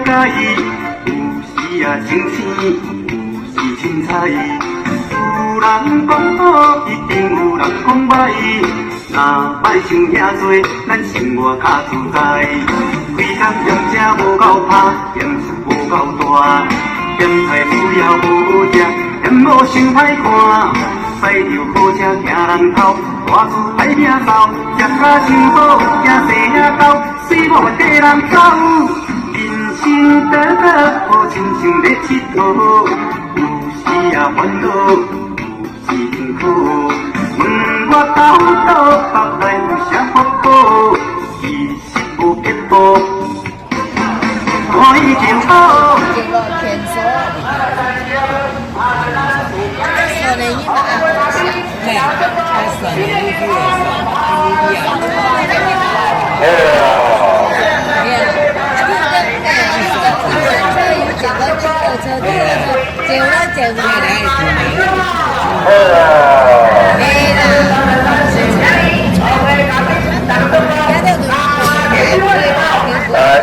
解，有时也生气，有时凊彩。有人讲好，一定有人讲歹。若摆想遐多，咱生活较自在。规工嫌这无够拍，嫌事无够大，嫌菜煮了无食，嫌某想歹看。驶着好车行人头，大厝歹命走，食甲真好，惊生也高，死某的人走。人生短短，好亲像咧佚佗，有时也烦恼，有时辛苦。问我到倒北来有啥福报？其实有撇步，看伊就好。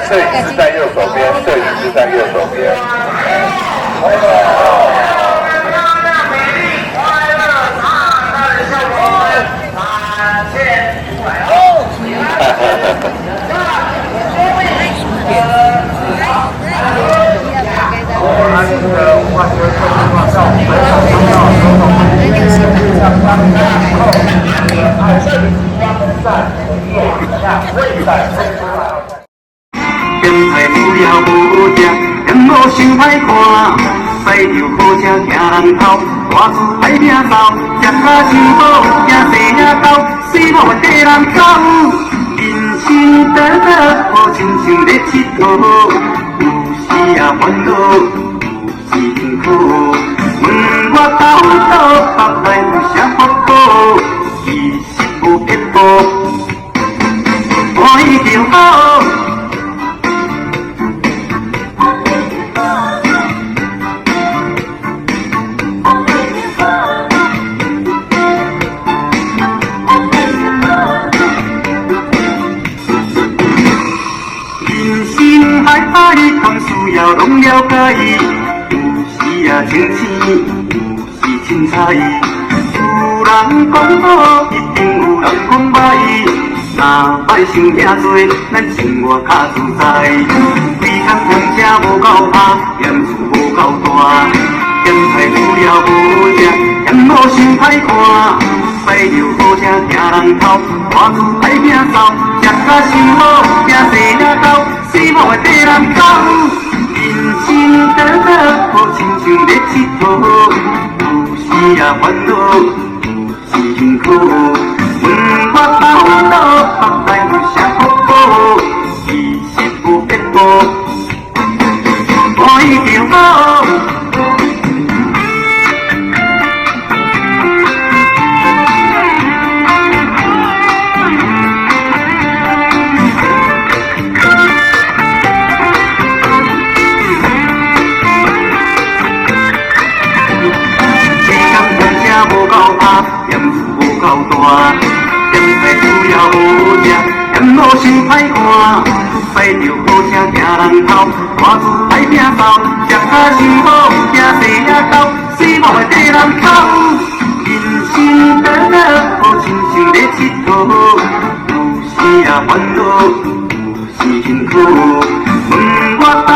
摄影师在右手边，摄影师在右手边。咸菜煮了无食，嫌某想歹看。驶着好车行人头，大厝歹命走，食甲真好，惊生也高，死某的人走。人生短短，好亲像咧佚佗，有时也烦恼，有时辛苦。问我到倒北来有啥福报？其实有撇步，看伊就好。爱通需要拢了解，有时也生气，有时凊彩。有人讲好，一定有人讲歹。若摆想遐多，咱生活较自在。规工嫌车无够拍，嫌事无够大，嫌菜煮了无食，嫌某想歹看。驶着好车行人头，大厝歹命走，食甲真好，惊生也高。死某的人走，人生短短，好亲像咧佚佗，有时也烦恼，有时辛苦。问我到北来有啥福报？其实有撇步，看伊就好。嫌事无够大，嫌菜煮了无食，嫌某想歹看。驶着好车行人头，大厝歹命走，食甲真好，惊生也高，死某的人走。人生短短，好亲像咧佚佗，有时也烦恼，有时辛苦。问我到